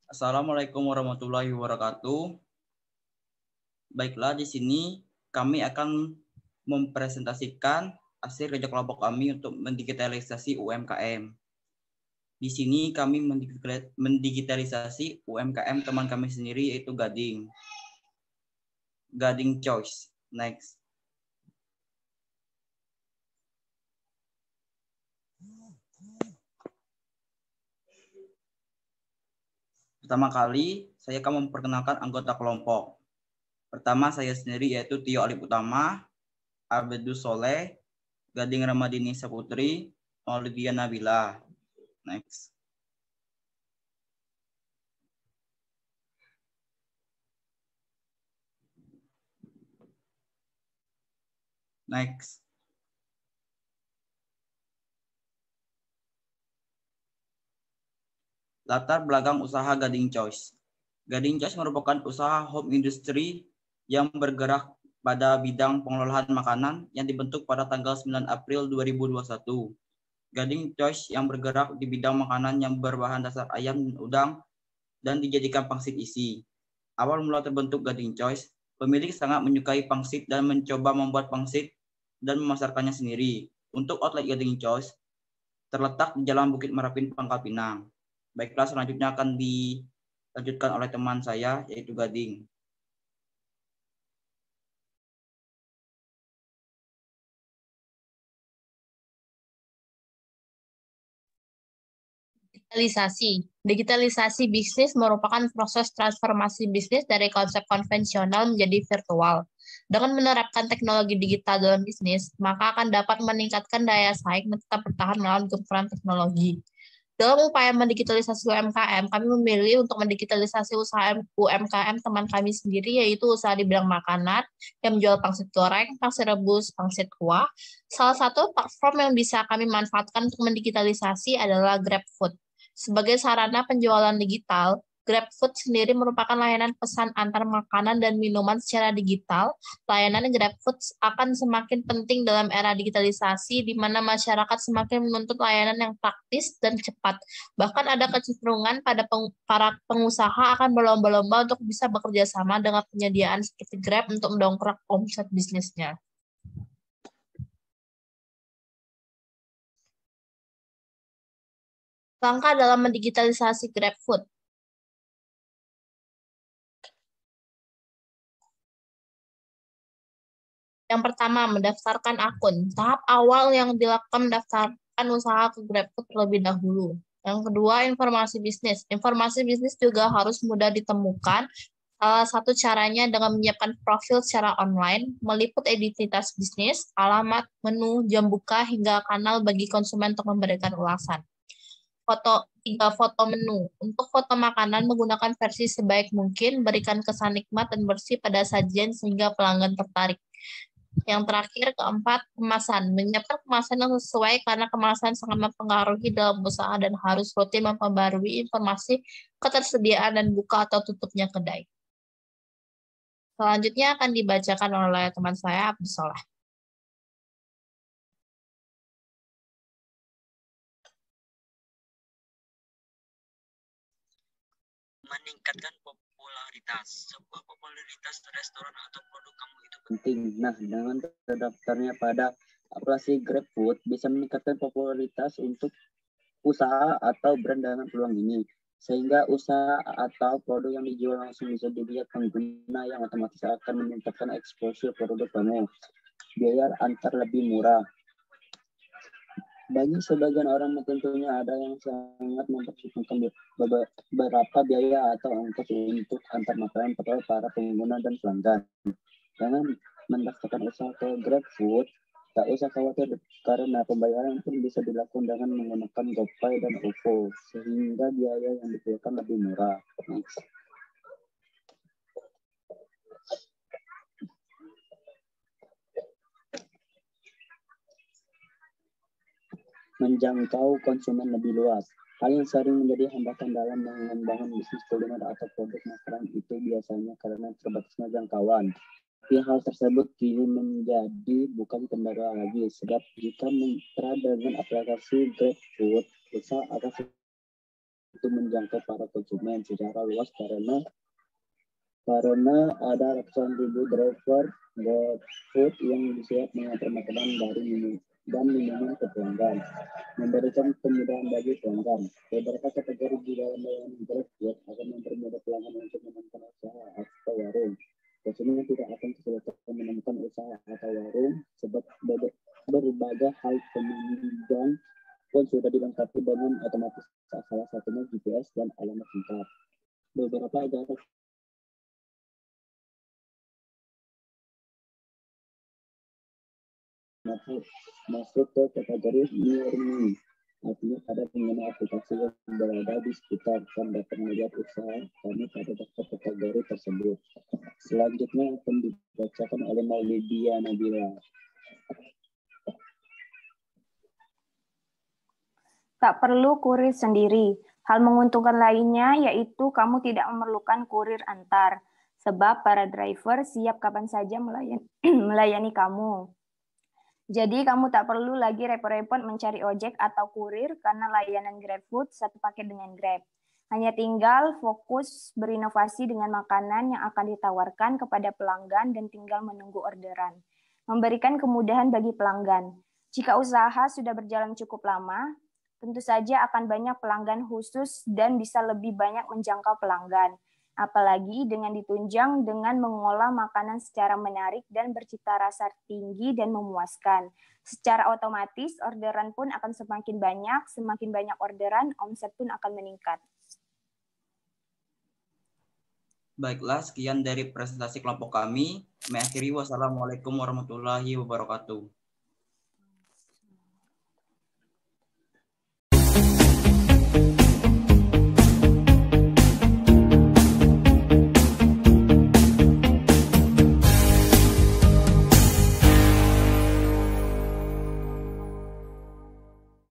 Assalamualaikum warahmatullahi wabarakatuh. Baiklah, di sini kami akan mempresentasikan hasil kerja kelompok kami untuk mendigitalisasi UMKM. Di sini kami mendigitalisasi UMKM teman kami sendiri, yaitu Gading Choice. Next. Pertama kali, saya akan memperkenalkan anggota kelompok. Pertama, saya sendiri yaitu Tio Alif Utama, Abdus Soleh, Gading Ramadini Saputri, Maulidia Nabila. Next. Next. Latar belakang usaha Gading Choice. Gading Choice merupakan usaha home industry yang bergerak pada bidang pengelolaan makanan yang dibentuk pada tanggal 9 April 2021. Gading Choice yang bergerak di bidang makanan yang berbahan dasar ayam dan udang dan dijadikan pangsit isi. Awal mula terbentuk Gading Choice, pemilik sangat menyukai pangsit dan mencoba membuat pangsit dan memasarkannya sendiri. Untuk outlet Gading Choice terletak di Jalan Bukit Merapin, Pangkal Pinang. Baiklah, selanjutnya akan dilanjutkan oleh teman saya, yaitu Gading. Digitalisasi bisnis merupakan proses transformasi bisnis dari konsep konvensional menjadi virtual. Dengan menerapkan teknologi digital dalam bisnis, maka akan dapat meningkatkan daya saing dan tetap bertahan melawan gempuran teknologi. Dalam upaya mendigitalisasi UMKM, kami memilih untuk mendigitalisasi usaha UMKM teman kami sendiri, yaitu usaha di bidang makanan yang menjual pangsit goreng, pangsit rebus, pangsit kuah. Salah satu platform yang bisa kami manfaatkan untuk mendigitalisasi adalah GrabFood. Sebagai sarana penjualan digital, GrabFood sendiri merupakan layanan pesan antar makanan dan minuman secara digital. Layanan GrabFood akan semakin penting dalam era digitalisasi, di mana masyarakat semakin menuntut layanan yang praktis dan cepat. Bahkan ada kecenderungan pada para pengusaha akan berlomba-lomba untuk bisa bekerja sama dengan penyediaan seperti Grab untuk mendongkrak omset bisnisnya. Langkah dalam mendigitalisasi GrabFood. Yang pertama, mendaftarkan akun. Tahap awal yang dilakukan mendaftarkan usaha ke GrabFood terlebih dahulu. Yang kedua, informasi bisnis. Informasi bisnis juga harus mudah ditemukan. Salah satu caranya dengan menyiapkan profil secara online, meliput identitas bisnis, alamat, menu, jam buka, hingga kanal bagi konsumen untuk memberikan ulasan. Foto menu. Untuk foto makanan menggunakan versi sebaik mungkin, berikan kesan nikmat dan bersih pada sajian sehingga pelanggan tertarik. Yang terakhir, keempat, kemasan. Menyiapkan kemasan yang sesuai karena kemasan sangat mempengaruhi dalam usaha dan harus rutin memperbarui informasi ketersediaan dan buka atau tutupnya kedai. Selanjutnya akan dibacakan oleh teman saya, Abdus Soleh. Meningkatkan popularitas. Sebuah popularitas restoran atau produk kamu itu penting. Nah, dengan terdaftarnya pada aplikasi GrabFood bisa meningkatkan popularitas untuk usaha atau brand dengan peluang ini. Sehingga usaha atau produk yang dijual langsung bisa dilihat pengguna yang otomatis akan meningkatkan eksposur produk kamu. Biaya antar lebih murah. Bagi sebagian orang tentunya ada yang sangat memperhitungkan beberapa biaya atau ongkos untuk antar makanan kepada para pengguna dan pelanggan. Dengan mendaftarkan usaha ke GrabFood, tak usah khawatir karena pembayaran pun bisa dilakukan dengan menggunakan GoPay dan OVO, sehingga biaya yang dikeluarkan lebih murah. Menjangkau konsumen lebih luas. Hal yang sering menjadi hambatan dalam mengembangkan bisnis kuliner atau produk makanan itu biasanya karena terbatasnya jangkauan. Tapi hal tersebut kini menjadi bukan kendala lagi, sebab jika mitra dengan aplikasi GrabFood, usaha akan itu menjangkau para konsumen secara luas karena ada ratusan ribu driver GoFood yang siap mengantar makanan dari minuman ke pelanggan, memberikan kemudahan bagi pelanggan. Beberapa kategori di dalam layanan GrabFood akan mempermudah pelanggan untuk menemukan usaha atau warung. Konsumen tidak akan kesulitan menemukan usaha atau warung sebab berbagai hal penunjang pun sudah dilengkapi dengan otomatis, salah satunya GPS dan alamat singkat. Beberapa ajaran masuk ke kategori murni, artinya pada pengguna aplikasi yang berada di sekitar dan dapat melihat usaha kami pada kategori tersebut. Selanjutnya akan dibacakan oleh Maulidia Nabila. Tak perlu kurir sendiri. Hal menguntungkan lainnya yaitu kamu tidak memerlukan kurir antar, sebab para driver siap kapan saja melayani kamu. Jadi kamu tak perlu lagi repot-repot mencari ojek atau kurir karena layanan GrabFood satu paket dengan Grab. Hanya tinggal fokus berinovasi dengan makanan yang akan ditawarkan kepada pelanggan dan tinggal menunggu orderan. Memberikan kemudahan bagi pelanggan. Jika usaha sudah berjalan cukup lama, tentu saja akan banyak pelanggan khusus dan bisa lebih banyak menjangkau pelanggan. Apalagi dengan ditunjang dengan mengolah makanan secara menarik dan bercita rasa tinggi dan memuaskan. Secara otomatis orderan pun akan semakin banyak orderan, omset pun akan meningkat. Baiklah, sekian dari presentasi kelompok kami. Mengakhiri, wassalamualaikum warahmatullahi wabarakatuh.